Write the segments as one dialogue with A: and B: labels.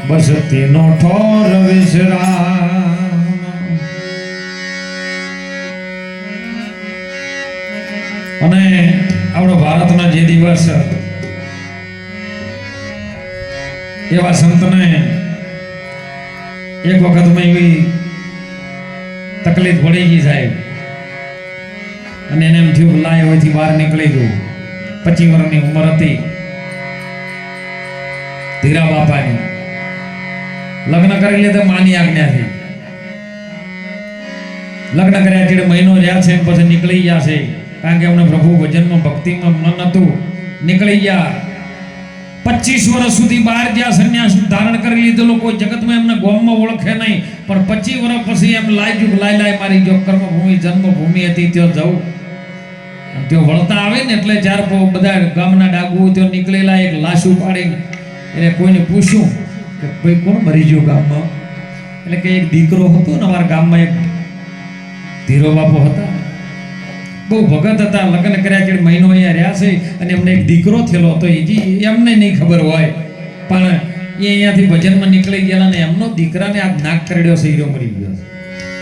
A: બસ તેનો ઠોર વિશ્રામ. અને આપણો ભારતના જે દિવસ એવા સંતને એક વખતમાં એવી તકલીફ પડી ગઈ સાહેબ, અને એને એમ થયું લાય હોયથી બહાર નીકળી ગયું. 25 વર્ષની ઉંમર હતી ધીરા બાપાની. લગ્ન કરી લીધા માની આજ્ઞાથી. લગ્ન કર્યા ચીડ મહિનો રહ્યા છે પછી નીકળી ગયા છે, કારણ કે એમને પ્રભુ ભજનમાં ભક્તિમાં મન હતું. નીકળી ગયા. 25 વર્ષ સુધી બહાર જ્યાં સંન્યાસ ધારણ કરી લીધેલો, કોઈ જગતમાં એમને ગોમમાં ઓળખે નહીં. પણ 25 વર્ષ પછી એમ લાગ્યું લાય મારી જો કર્મભૂમિ જન્મભૂમિ હતી ત્યાં જવું. ત્યાં વળતા આવે ને એટલે ચાર બધા ગામના ડાગુ ત્યાં નીકળેલા એક લાશ ઉપાડીને એને કોઈને પૂછ્યું કે ભાઈ કોણ મરી ગયો ગામમાં? એટલે કે એક દીકરો હતો ને અમારા ગામમાં, એક ધીરો બાપો હતા, બહુ ભગત હતા. લગ્ન કર્યા કે મહિનો અહીંયા રહ્યા છે અને એમને એક દીકરો થયેલો હતો. એમને નહીં ખબર હોય, પણ એ અહીંયાથી ભજનમાં નીકળી ગયા ને એમનો દીકરાને આ નાક કરડ્યો છે, હીરો મરી ગયો છે.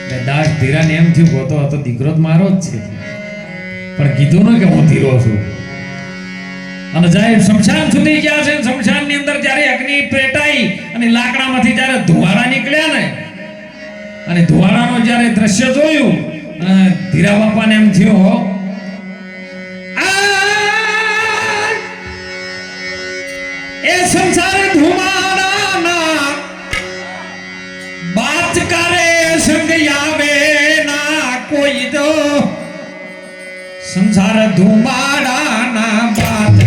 A: એટલે દાસ ધીરાને એમ થયું ગોતો હતો દીકરો તો મારો જ છે, પણ કીધું ને કે હું ધીરો છું. અને જાય શમશાન સુધી ગયા છે. શમશાનની અંદર જ્યારે અગ્નિ પેટાઈ અને લાકડામાંથી જ્યારે ધુવાળા નીકળ્યા ને, અને ધુવાળાનો જ્યારે દ્રશ્ય જોયું, ધીરા બાપાને એમ થયો એ સંસાર ધુમાડાના બાત કરે સંગ આવે ના કોઈ તો સંસાર ધુમાડાના બાત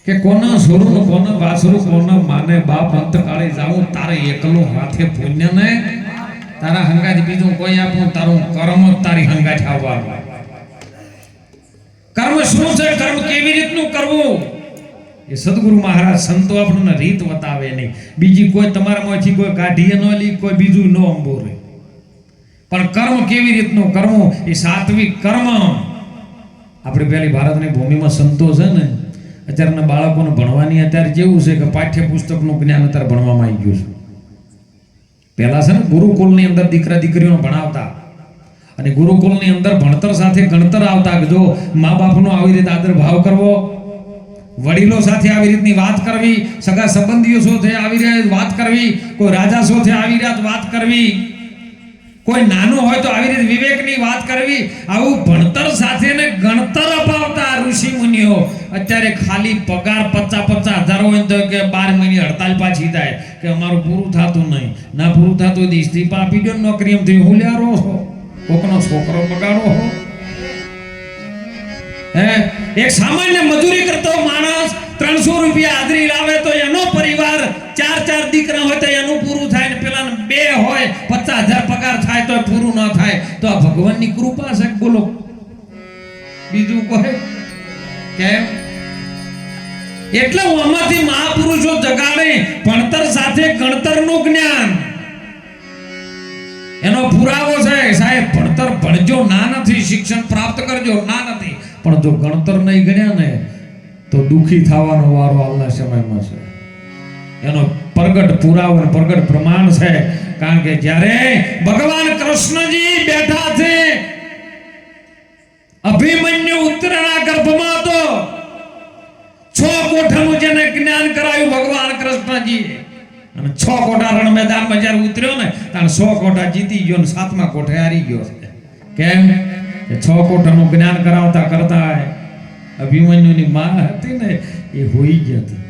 A: કે કોના સોરું કોના વાસરું કોના માને બાપ અંતકાળે જાઉં તારે એકલો હાથે પુણ્ય ને તારા હંગાજ બીજું કોઈ આપું તારું કર્મ તારી હંગાજ આવવાનું કર્મ શું છે કર્મ કેવી રીતનું કરવું એ સદગુરુ મહારાજ સંતો આપણને રીત બતાવે નહીં બીજી કોઈ તમારામાંથી કોઈ કાઢીએ ન લી કોઈ બીજું ન અંબોરે પણ કર્મ કેવી રીતનું કરવું એ સાત્વિક કર્મ આપણે પેલી ભારતની ભૂમિમાં સંતો છે ને અત્યારના બાળકોને ભણવાની અત્યારે જેવું છે કે પાઠ્યપુસ્તકનું જ્ઞાન અત્યારે ભણવામાં આવી ગયું છે પહેલા છે ને ગુરુકુળની અંદર દીકરા દીકરીઓને ભણાવતા અને ગુરુકુળની અંદર ભણતર સાથે ગણતર આવતા કે જો મા બાપનો આવી રીતે આદર ભાવ કરવો વડીલો સાથે આવી રીતની વાત કરવી સગા સંબંધીઓ સાથે આવી રીતે વાત કરવી કોઈ રાજા સાથે આવી રીતે વાત કરવી કોઈ નાનું હોય તો આવી રીતે વિવેકની વાત કરવી આવું ભણતર સાથે ને ગણતર અપાવતા ઋષિ મુનિઓ અત્યારે ખાલી પગાર 50,000 હોય તો કે 12 મહિને હડતાલ પાછી થાય કે અમારું પૂરું થતું નહીં ના પૂરું થતું તો ઇસ્તીફા આપી દો નોકરી એમ થઈ હું લ્યારો છો કોકનો છોકરો બગાડો હો એક સામાન્ય મજૂરી કરતો માણસ 300 રૂપિયા હાજરી લાવે તો એનો પરિવાર 4 દીકરા હોય તો એનું પૂરું થાય ને પેલા 2 હોય 50,000 પગાર થાય તો પૂરું ન થાય તો આ ભગવાનની કૃપા છે બોલો બીજું કહે કેમ એટલે આમાંથી મહાપુરુષો જગાડે ભણતર સાથે ગણતરનું જ્ઞાન એનો પુરાવો છે સાહેબ ભણતર ભણજો ના નથી શિક્ષણ પ્રાપ્ત કરજો ના નથી પણ જો ગણતર નહીં ગણ્યા ને તો દુખી થવાનો વારો હાલના સમયમાં છે એનો પ્રગટ પુરાવો અને પ્રગટ પ્રમાણ છે કારણ કે જ્યારે ભગવાન કૃષ્ણજી બેઠા છે અભિમન્યુ ઉત્તરના ગર્ભમાં તો 6 કોઠાનું જેને જ્ઞાન કરાયું ભગવાન કૃષ્ણજી અને 6 કોઠા રણ મેદાનમાં જ્યારે ઉતર્યો ને ત્યારે 100 કોઠા જીતી ગયો ને 7મા કોઠે હારી ગયો છે કેમ કે 6 કોઠાનું જ્ઞાન કરાવતા કરતા અભિમન્યુની માં હતી ને એ હોઈ ગઈ હતી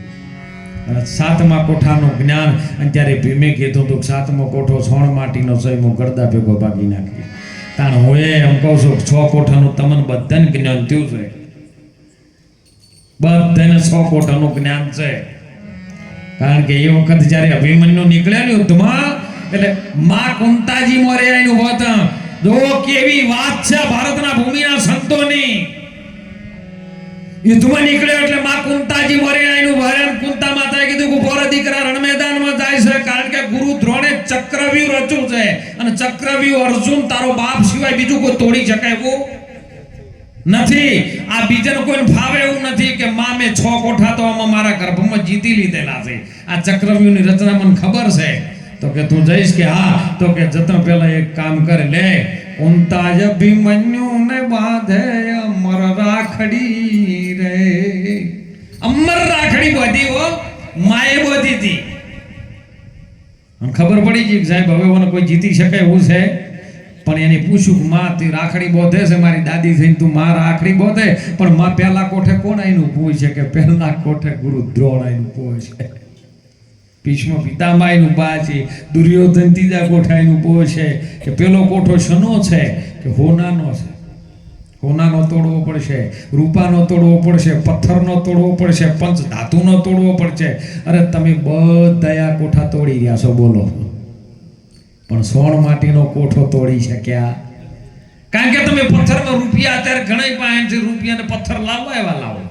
A: અને 7મા કોઠાનું જ્ઞાન અને ત્યારે ભીમે કીધું તો 7મો કોઠો સોણ માટીનો છે હું ગરદા ભેગો ભાગી નાખી તાણ હું એમ કહું છું 6 કોઠાનું તમને બધાને જ્ઞાન થયું છે બધાને 6 કોઠાનું જ્ઞાન છે કારણ કે એ વખત જ્યારે અભિમન્યુ નીકળ્યા ને યુદ્ધમાં એટલે માં કુંતાજી મોરે આવીને હોત જો કેવી વાત છે ભારતના ભૂમિના સંતોની યુદ્ધમાં નીકળ્યો એટલે માં કુંતાજી મોરે આવીને ભરણ કુંતા માતાએ કીધું કે પોરા દીકરા રણ મેદાનમાં જાય છે કારણ કે ગુરુ દ્રોણે ચક્રવ્યૂહ રચ્યું છે અને ચક્રવ્યૂહ અર્જુન તારો બાપ સિવાય બીજું કોઈ તોડી શકે એવું નથી આ બીજાને કોઈને ફાવે એવું નથી કે માં મે 6 કોઠા તો આમાં મારા ગર્ભમાં જીતી લીધેલા છે આ ચક્રવ્યૂહની રચના મને ખબર છે તો કે તું જઈશ કે હા તો કે જતા પહેલા એક કામ કરે લે કુંતાજ અભિમન્યુ ને બાંધે અમર રાખડી રે અમર રાખડી બાંધી હો માએ બાંધી હતી અને ખબર પડી ગઈ કે સાહેબ હવે મને કોઈ જીતી શકે એવું છે પણ એને પૂછ્યું કે માં તી રાખડી બોધે છે મારી દાદી થઈને તું માં રાખડી બોધે પણ માં પહેલા કોઠે કોણ આઈનું પૂછે કે પહેલા કોઠે ગુરુ દ્રોણ આઈનું પૂછે ભીષ્મ પિતામહનું બા છે દુર્યોધન ત્રીજા કોઠે આઈનું પૂછે કે પેલો કોઠો શનો છે કે હોનાનો છે હોનાનો તોડવો પડશે રૂપાનો તોડવો પડશે પથ્થરનો તોડવો પડશે પંચ ધાતુનો તોડવો પડશે અરે તમે બધા કોઠા તોડી રહ્યા છો બોલો પણ સોણ માટીનો કોઠો તોડી શક્યા કારણ કે તમે પથ્થરમાં રૂપિયા અત્યારે ઘણા પાસે રૂપિયાને પથ્થર લાવવા એવા લાવો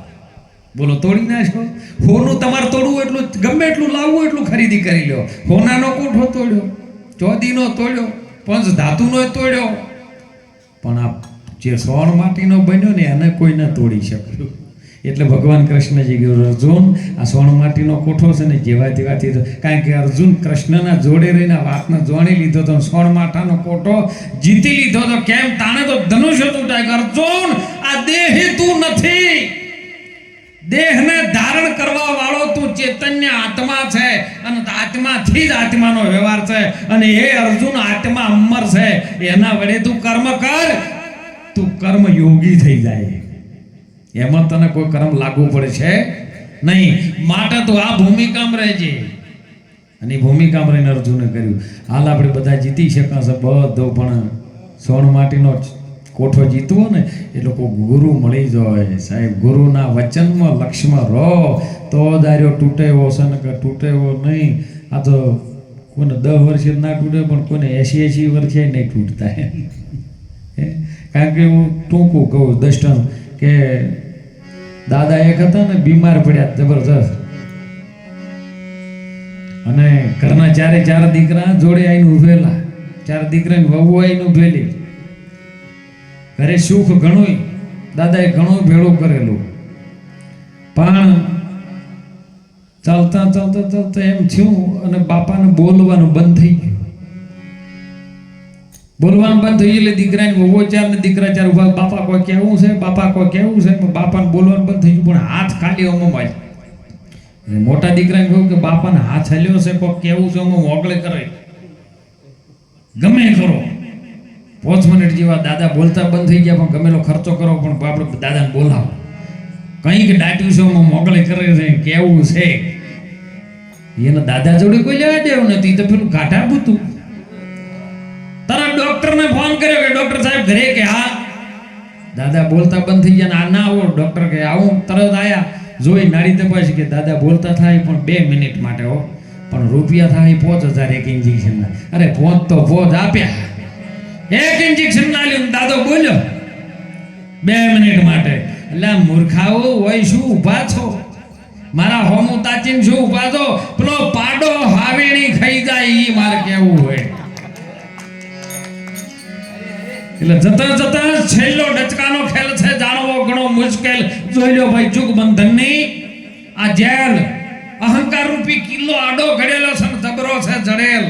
A: બોલો તોડી નાખો હોનું તમારે તોડવું એટલું ગમે એટલું લાવવું એટલું ખરીદી કરી લો હોનાનો કોઠો તોડ્યો ચોદીનો તોડ્યો પંચ ધાતુનો તોડ્યો પણ આ જે સોણ માટીનો બન્યો ને એને કોઈ ન તોડી શક્યું એટલે ભગવાન કૃષ્ણજી કહ્યું અર્જુન આ સોણ માટીનો કોઠો છે ને જેવા તેવાથી કારણ કે અર્જુન કૃષ્ણના જોડે રહીને વાતને જોણી લીધો તો સોણ માટાનો કોઠો જીતી લીધો તો કેમ તાણે તો ધનુષ્ય તૂટાય અર્જુન આ દેહ તું નથી દેહને ધારણ કરવા વાળો તું ચૈતન્ય આત્મા છે અને આત્માથી જ આત્માનો વ્યવહાર છે અને એ અર્જુન આત્મા અમર છે એના વડે તું કર્મ કર તું કર્મ યોગી થઈ જાય એમાં તને કોઈ કર્મ લાગુ પડે છે નહીં માટે તો આ ભૂમિકામાં રહેજે અને ભૂમિકામાં રહીને અર્જુને કર્યું હાલ આપણે બધા જીતી શકાશે બધો પણ સોણ માટીનો કોઠો જીતવો ને એ લોકો ગુરુ મળી જાય સાહેબ. ગુરુના વચનમાં લક્ષ્યમાં રહો તો દાર્યો તૂટે એવો છે ને કે તૂટે એવો નહીં. આ તો કોઈને 10 વર્ષે ના તૂટે પણ કોઈને 80 વર્ષે નહીં તૂટતા. કારણ કે હું ટૂંકું કહું દર્શન કે દાદા એક હતા ને બીમાર પડ્યા જબરજસ્ત, અને ઘરના 4 દીકરા જોડે આવીને ઉભેલા. 4 દીકરાની વહુ આવીને ઉભેલી. ઘરે સુખ ઘણું, દાદાએ ઘણું ભેળું કરેલું, પણ ચાલતા ચાલતા ચાલતા એમ થયું અને બાપાને બોલવાનું બંધ થઈ ગયું. બોલવાનું બંધ થઈ એટલે દીકરાની વહુ 4 ને દીકરા 4 ઉભા. બાપા કોઈ કેવું છે, બાપા કોઈ કેવું છે. બાપાને બોલવાનું બંધ થઈ ગયું, પણ હાથ ખાલી અમમાં. મોટા દીકરાને કહ્યું કે બાપાને હાથ હલ્યો છે, કોઈ કેવું છે, મોકલે કરે, ગમે કરો. 5 મિનિટ જેવા દાદા બોલતા બંધ થઈ ગયા, પણ ગમેલો ખર્ચો કરો પણ આપણે દાદાને બોલાવો. કંઈક દાટ્યું છે, મોકલે કરે છે, કેવું છે. એને દાદા જોડે કોઈ લેવા દેવું નથી. તો પેલું કાઢા પૂતું તરત ડોક્ટરને ફોન કર્યો કે ડોક્ટર સાહેબ ઘરે કે હા. દાદા બોલતા બંધ થઈ ગયા. ના આવો. ડોક્ટર કે આવું. તરત આયા. જોઈ નાડી તપાસી કે દાદા બોલતા થાય પણ 2 મિનિટ માટે હો, પણ રૂપિયા થાય 5000 એક ઇન્જેક્શનના. અરે 5 તો 5 આપ્યા, એક ઇન્જેક્શન ના લ્યું. દાદો બોલ્યો 2 મિનિટ માટે. એટલે મૂર્ખાઓ હોય શું ઊભા છો? મારા હોમું તાચીને શું ઊભા છો? પેલો પાડો હાવેણી ખાઈ જાય ઈ મારે કેવું હોય. એટલે જતા જતા છેલ્લો ડચકાનો ખેલ છે, જાણવો ઘણો મુશ્કેલ. જોઈ લો ભાઈ, જુગ બંધનની આ જેલ અહંકાર રૂપી કિલ્લો આડો ઘડેલો છે, જબરો છે જડેલ.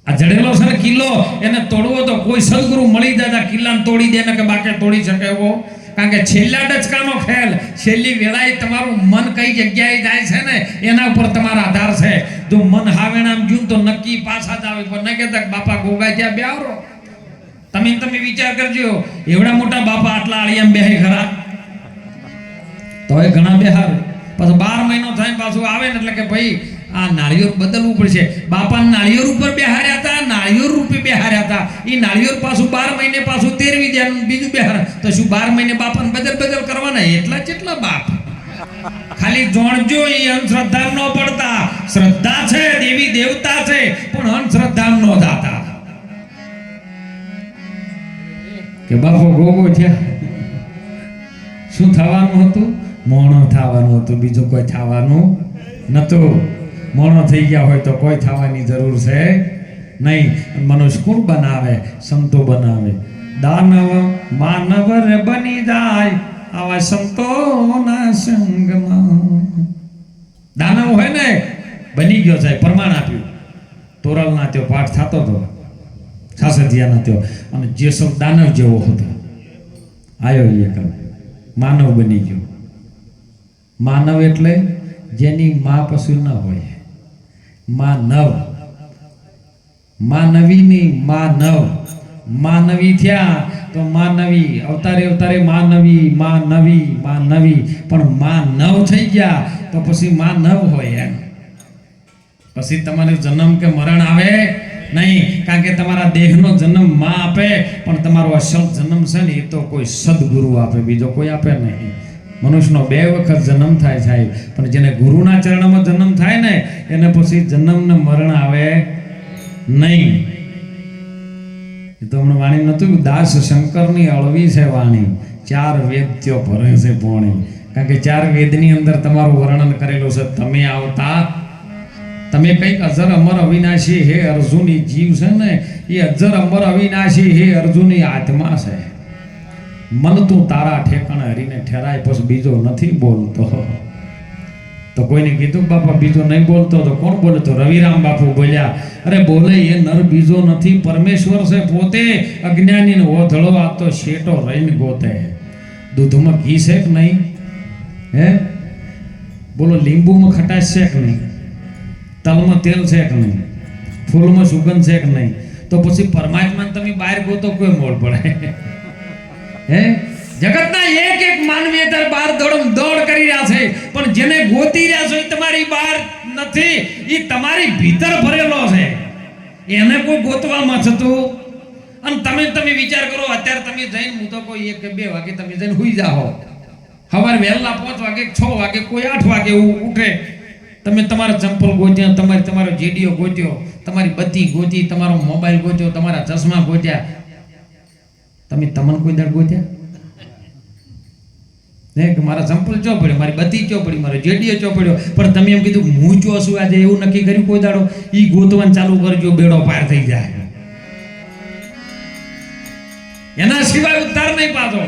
A: આ જડેલો છે ને કિલ્લો, એને તોડવો તો કોઈ સદગુરુ મળી જાય કિલ્લાને તોડી દે ને કે બાકી તોડી શકે એવો. કારણ કે છેલ્લા ડચકાનો ખેલ, છેલ્લી વેળાએ તમારું મન કઈ જગ્યાએ જાય છે ને એના ઉપર તમારો આધાર છે. જો મન હાવેણામ ગયું તો નક્કી પાછા જ આવે, પણ ન કહેતા બાપા ગોગા ત્યાં બેહારો. તમે વિચાર કરજો, એવડા મોટા બાપા આટલા આળિયામાં બેહે ખરા? તોય ઘણા બેહાર. પાછું 12 મહિનો થાય પાછું આવે ને એટલે કે ભાઈ આ નાળિયેર બદલવું પડશે. બાપા નાળિયેર ઉપર બેહાર્યા હતા, નાળિયેર રૂપે બેહાર્યા હતા. એ નાળિયેર પાછું 12 મહિને પાછું 13મી દેવાનું બીજું બેહાર. તો શું 12 મહિને બાપાને બદલ કરવાના? એટલા જેટલા બાપ. ખાલી જોણજો, એ અંધશ્રદ્ધા ન પડતા. શ્રદ્ધા છે, દેવી દેવતા છે, પણ અંધશ્રદ્ધા નો દાતા. કે બાપો ગોગો થયા, શું થવાનું હતું? મોણો થવાનું હતું, બીજું કોઈ થવાનું નતું. મોણો થઈ ગયા હોય તો કોઈ થવાની જરૂર છે નહીં. મનુષ્ય કોણ બનાવે? સંતો બનાવે. દાનવ માનવ બની જાય આવા સંતોના સંગમાં. દાનવ હોય ને બની ગયો સાહેબ, પ્રમાણ આપ્યું. તોરલના ત્યો પાઠ થતો હતો, સાસધિયાના ત્યો, અને જે સૌ દાનવ જેવો હતો આયો એ માનવ બની ગયો. માનવ એટલે જેની માં પશુ ન હોય. માનવ, માનવીની માનવ. માનવી થયા તો માનવી, અવતારે અવતારે માનવી માનવી માનવી. પણ માનવ થઈ ગયા તો પછી માનવ હોય એમ. પછી તમારે જન્મ કે મરણ આવે નહીં. કારણ કે તમારા દેહનો જન્મ માં આપે, પણ તમારો અસલ જન્મ છે ને એ તો કોઈ સદગુરુ આપે, બીજો કોઈ આપે નહીં. મનુષ્યનો 2 વખત જન્મ થાય સાહેબ, પણ જેને ગુરુના ચરણમાં જન્મ થાય ને એને પછી જન્મ ને મરણ આવે નહીં. એ તો હમણાં વાણી નતું, દાસ શંકરની અળવી છે વાણી, 4 વેદ ત્યો ભરે છે પોણી. કારણ કે 4 વેદની અંદર તમારું વર્ણન કરેલું છે. તમે આવતા, તમે કંઈક અજર અમર અવિનાશી હે અર્જુની જીવ છે ને, એ અજર અમર અવિનાશી હે અર્જુની આત્મા છે. મન તું તારા ઠેકાણે હરીને ઠેરાય, પછી બીજો નથી બોલતો. તો કોઈને કીધું બાપા બીજો નહીં બોલતો, તો કોણ બોલે? તો રવિરામ બાપુ બોલ્યા, અરે બોલે એ નર બીજો નથી, પરમેશ્વર છે પોતે. અજ્ઞાનીને ઓધળો આ તો શેટો રહીને ગોતે. દૂધમાં ઘી છે કે નહીં? હે બોલો, લીંબુમાં ખટાશ છે કે નહીં? તલમાં તેલ છે કે નહીં? ફૂલમાં સુગંધ છે કે નહીં? તો પછી પરમાત્માને તમે બહાર ગોતો કોઈ મોડ પડે? હે જગતના એક એક માનવી અત્યારે બહાર દોડ કરી રહ્યા છે, પણ જેને ગોતી રહ્યા છો એ તમારી બહાર નથી, એ તમારી ભીતર ભરેલો છે. એને કોઈ ગોતવામાં થતું. અને તમે વિચાર કરો અત્યારે તમે જઈને હું તો કોઈ 1 કે 2 વાગે તમે જઈને હુઈ જાઓ, સવારે વહેલા 5 વાગે 6 વાગે કોઈ 8 વાગે ઉઠે, તમે તમારા ચંપલ ગોત્યા, તમારો જેડીઓ ગોત્યો, તમારી બત્તી ગોતી, તમારો મોબાઈલ ગોત્યો, તમારા ચશ્મા ગોત્યા, તમે તમને કોઈ દળ ગોત્યા ને કે મારા ચંપલ ચો પડ્યો, મારી બત્તી ચો પડી, મારો જેડીઓ ચો પડ્યો? પણ તમે એમ કીધું હું ચો છું આજે, એવું નક્કી કર્યું કોઈ દાડો? ઈ ગોતવાનું ચાલુ કરજો, બેડો પાર થઈ જાય. એના સિવાય ઉદ્ધાર નહીં પાછો.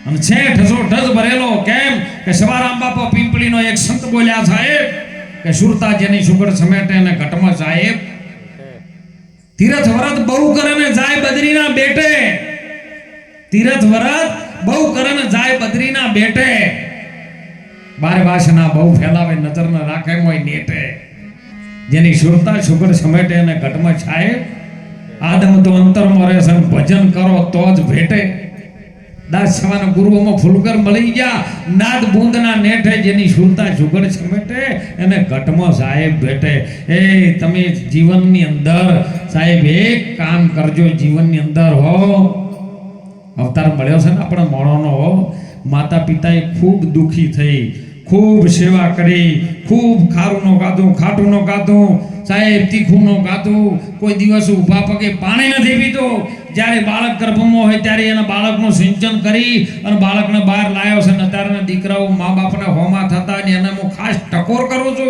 A: અને છે ઠસો ઠસ ભરેલો. કેમ કે સવારામ બાપા પીંપળીનો એક સંત બોલ્યા સાહેબ કે સુરતા જેની સુગડ સમેટે ને ઘટમાં સાહેબ, તીરથ વ્રત બહુ કરે ને જાય બદ્રીના બેટે, તીરથ વ્રત બહુ કરે ને જાય બદ્રીના બેટે, બાર વાસના બહુ ફેલાવે નજર ન રાખે મોય નેટે, જેની સુરતા સુગડ સમેટે ને ઘટમાં સાહેબ, આદમ તો અંતરમાં રહેશે, ભજન કરો તો જ ભેટે. દાસ સવાના ગુરુઓમાં ફૂલકર મળી ગયા, નાદ બુંદના નેઠે, જેની સુરતા સુગડ સમેટે એને ઘટમાં સાહેબ ભેટે. એ તમે જીવનની અંદર સાહેબ એક કામ કરજો, જીવનની અંદર હો અવતાર મળ્યો છે ને આપણા મોણોનો, માતા પિતાએ ખૂબ દુખી થઈ, ખૂબ સેવા કરી, ખૂબ ખારું નો ગાધું, ખાટું નો ગાધું, સાહેબ તીખું નો ગાધું, કોઈ દિવસ ઊભા પગે પાણી નથી પીતો. જ્યારે બાળક ગર્ભમાં હોય ત્યારે એના બાળકનું સિંચન કરી અને બાળકને બહાર લાવ્યો છે. ને અત્યારના દીકરાઓ મા બાપને હોમા થતા, અને એને હું ખાસ ટકોર કરું છું.